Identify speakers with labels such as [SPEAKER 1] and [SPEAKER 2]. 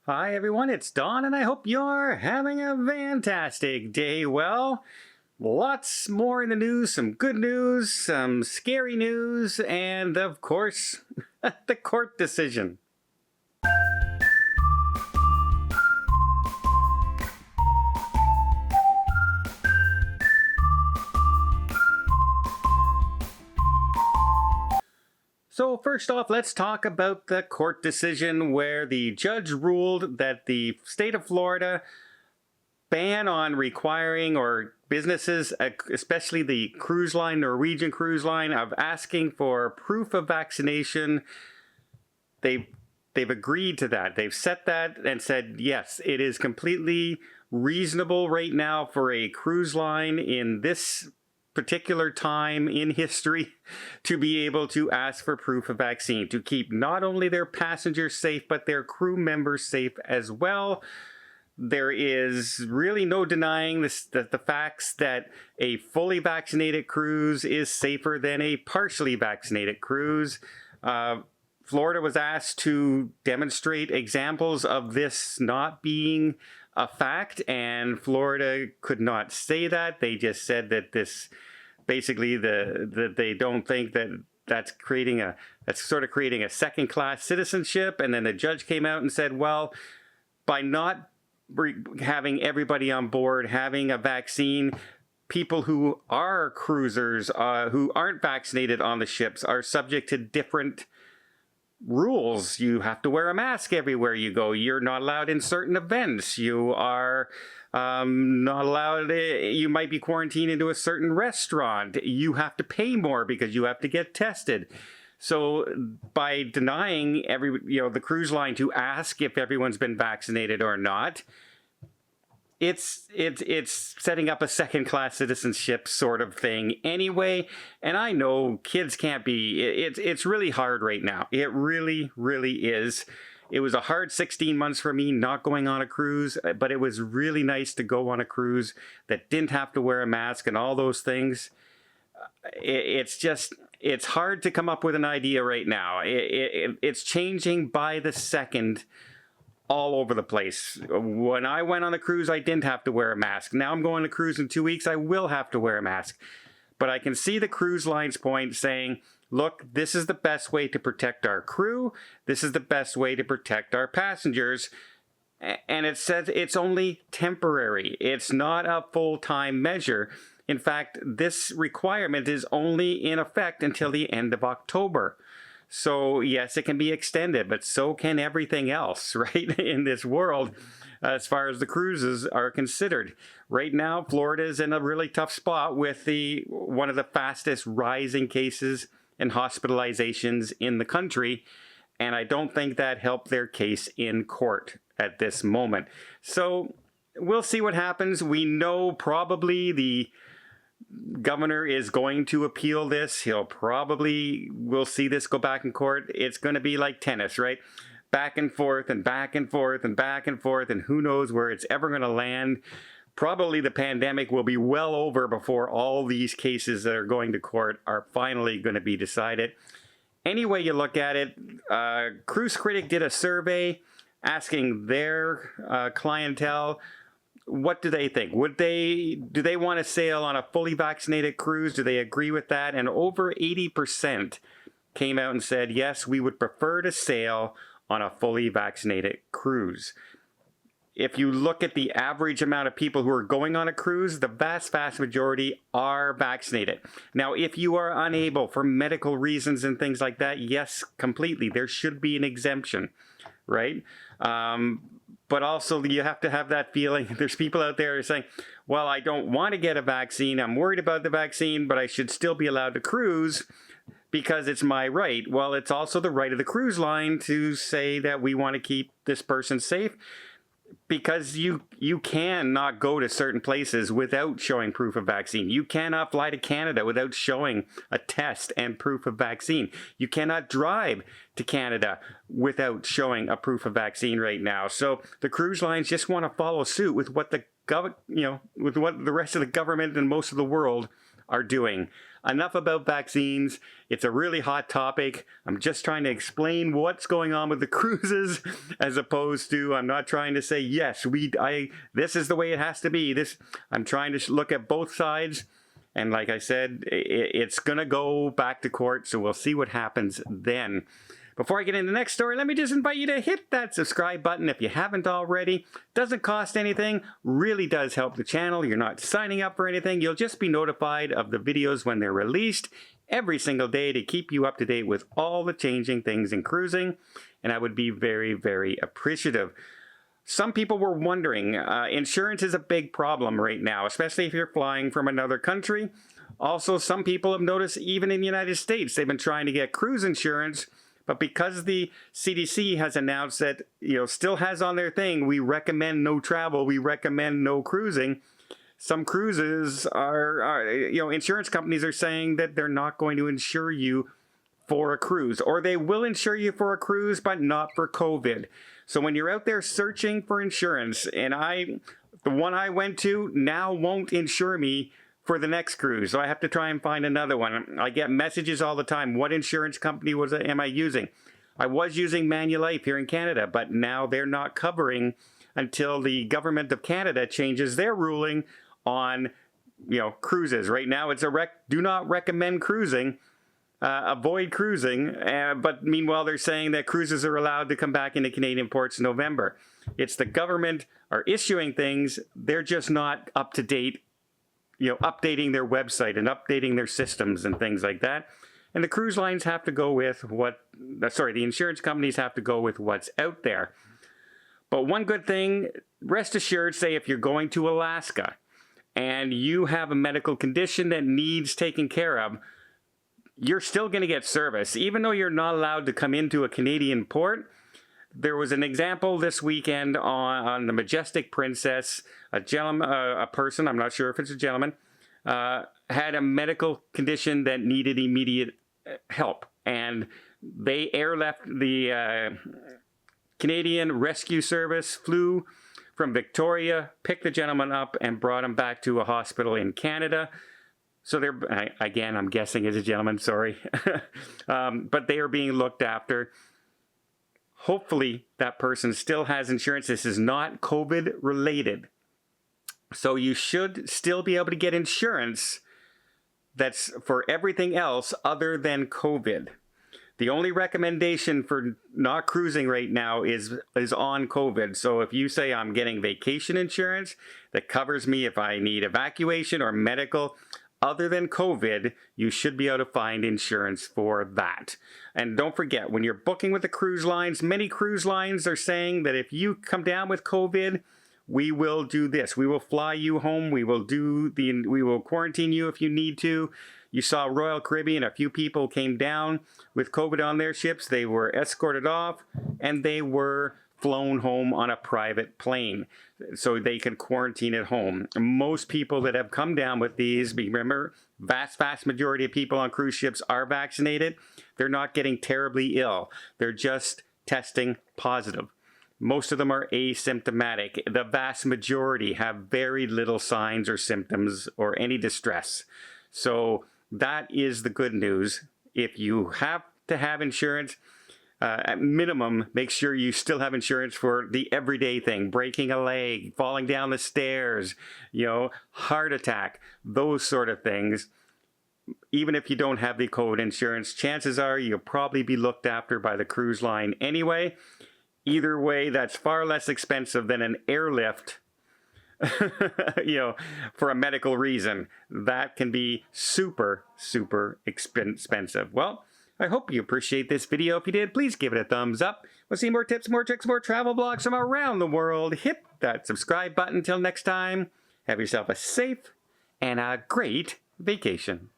[SPEAKER 1] Hi everyone, it's Don and I hope you're having a fantastic day. Well, lots more in the news, some good news, some scary news, and of course, the court decision. So first off, let's talk about the court decision where the judge ruled that the state of Florida ban on requiring or businesses, especially the cruise line, Norwegian cruise line, of asking for proof of vaccination. They've agreed to that. They've set that and said, yes, it is completely reasonable right now for a cruise line in this particular time in history to be able to ask for proof of vaccine, to keep not only their passengers safe, but their crew members safe as well. There is really no denying the facts that a fully vaccinated cruise is safer than a partially vaccinated cruise. Florida was asked to demonstrate examples of this not being a fact, and Florida could not say that. They just said that this basically that they don't think that that's sort of creating a second-class citizenship. And then the judge came out and said, well, by not having everybody on board having a vaccine, people who are cruisers who aren't vaccinated on the ships are subject to different rules. You have to wear a mask everywhere you go. You're not allowed in certain events. You are not allowed. You might be quarantined into a certain restaurant. You have to pay more because you have to get tested. So by denying the cruise line to ask if everyone's been vaccinated or not, it's setting up a second-class citizenship sort of thing anyway. And I know kids can't be. It's really hard right now. It really, really is. It was a hard 16 months for me not going on a cruise, but it was really nice to go on a cruise that didn't have to wear a mask and all those things. It's hard to come up with an idea right now. It's changing by the second all over the place. When I went on the cruise, I didn't have to wear a mask. Now I'm going to cruise in 2 weeks, I will have to wear a mask. But I can see the cruise line's point saying, look, this is the best way to protect our crew. This is the best way to protect our passengers. And it says it's only temporary. It's not a full-time measure. In fact, this requirement is only in effect until the end of October. So yes, it can be extended, but so can everything else, right, in this world, as far as the cruises are considered. Right now, Florida is in a really tough spot with one of the fastest rising cases and hospitalizations in the country, and I don't think that helped their case in court at this moment. So we'll see what happens. We know probably the governor is going to appeal this. We'll see this go back in court. It's going to be like tennis, right? Back and forth and back and forth and back and forth, and who knows where it's ever going to land. Probably the pandemic will be well over before all these cases that are going to court are finally going to be decided. Any way you look at it, Cruise Critic did a survey asking their clientele, what do they think? Do they want to sail on a fully vaccinated cruise? Do they agree with that? And over 80% came out and said, yes, we would prefer to sail on a fully vaccinated cruise. If you look at the average amount of people who are going on a cruise, the vast, vast majority are vaccinated. Now, if you are unable for medical reasons and things like that, yes, completely. There should be an exemption, right? But also you have to have that feeling. There's people out there who are saying, well, I don't want to get a vaccine. I'm worried about the vaccine, but I should still be allowed to cruise because it's my right. Well, it's also the right of the cruise line to say that we want to keep this person safe, because you cannot go to certain places without showing proof of vaccine. You cannot fly to Canada without showing a test and proof of vaccine. You cannot drive to Canada without showing a proof of vaccine right now. So the cruise lines just want to follow suit with what with what the rest of the government and most of the world are doing. enough about vaccines. It's a really hot topic. I'm just trying to explain what's going on with the cruises, as opposed to, I'm not trying to say, yes, this is the way it has to be. I'm trying to look at both sides. And like I said, it's going to go back to court, so we'll see what happens then. Before I get into the next story, let me just invite you to hit that subscribe button if you haven't already. Doesn't cost anything, really does help the channel. You're not signing up for anything. You'll just be notified of the videos when they're released every single day to keep you up to date with all the changing things in cruising. And I would be very, very appreciative. Some people were wondering, insurance is a big problem right now, especially if you're flying from another country. Also, some people have noticed even in the United States, they've been trying to get cruise insurance. But because the CDC has announced that, still has on their thing, we recommend no travel, we recommend no cruising, some cruises insurance companies are saying that they're not going to insure you for a cruise, or they will insure you for a cruise, but not for COVID. So when you're out there searching for insurance, and the one I went to now won't insure me for the next cruise, so I have to try and find another one. I get messages all the time. What insurance company am I using? I was using Manulife here in Canada, but now they're not covering until the government of Canada changes their ruling on cruises. Right now it's do not recommend cruising, avoid cruising, but meanwhile they're saying that cruises are allowed to come back into Canadian ports in November. It's the government are issuing things, they're just not up to date, updating their website and updating their systems and things like that. And the cruise lines have to go with the insurance companies have to go with what's out there. But one good thing, rest assured, say if you're going to Alaska and you have a medical condition that needs taken care of, you're still going to get service. Even though you're not allowed to come into a Canadian port, there was an example this weekend on the Majestic Princess. A person, I'm not sure if it's a gentleman, had a medical condition that needed immediate help. And they airlifted, the Canadian Rescue Service flew from Victoria, picked the gentleman up, and brought him back to a hospital in Canada. So again, I'm guessing it's a gentleman, sorry. But they are being looked after. Hopefully that person still has insurance. This is not COVID related. So you should still be able to get insurance that's for everything else other than COVID. The only recommendation for not cruising right now is on COVID. So if you say I'm getting vacation insurance that covers me if I need evacuation or medical, other than COVID, you should be able to find insurance for that. And don't forget, when you're booking with the cruise lines, many cruise lines are saying that if you come down with COVID, we will do this. We will fly you home. We will quarantine you if you need to. You saw Royal Caribbean, a few people came down with COVID on their ships. They were escorted off and they were flown home on a private plane so they could quarantine at home. Most people that have come down with these, remember, vast majority of people on cruise ships are vaccinated. They're not getting terribly ill. They're just testing positive. Most of them are asymptomatic. The vast majority have very little signs or symptoms or any distress. So that is the good news. If you have to have insurance, at minimum, make sure you still have insurance for the everyday thing, breaking a leg, falling down the stairs, heart attack, those sort of things. Even if you don't have the COVID insurance, chances are you'll probably be looked after by the cruise line anyway. Either way, that's far less expensive than an airlift, for a medical reason. That can be super, super expensive. Well, I hope you appreciate this video. If you did, please give it a thumbs up. We'll see more tips, more tricks, more travel blogs from around the world. Hit that subscribe button. Until next time, have yourself a safe and a great vacation.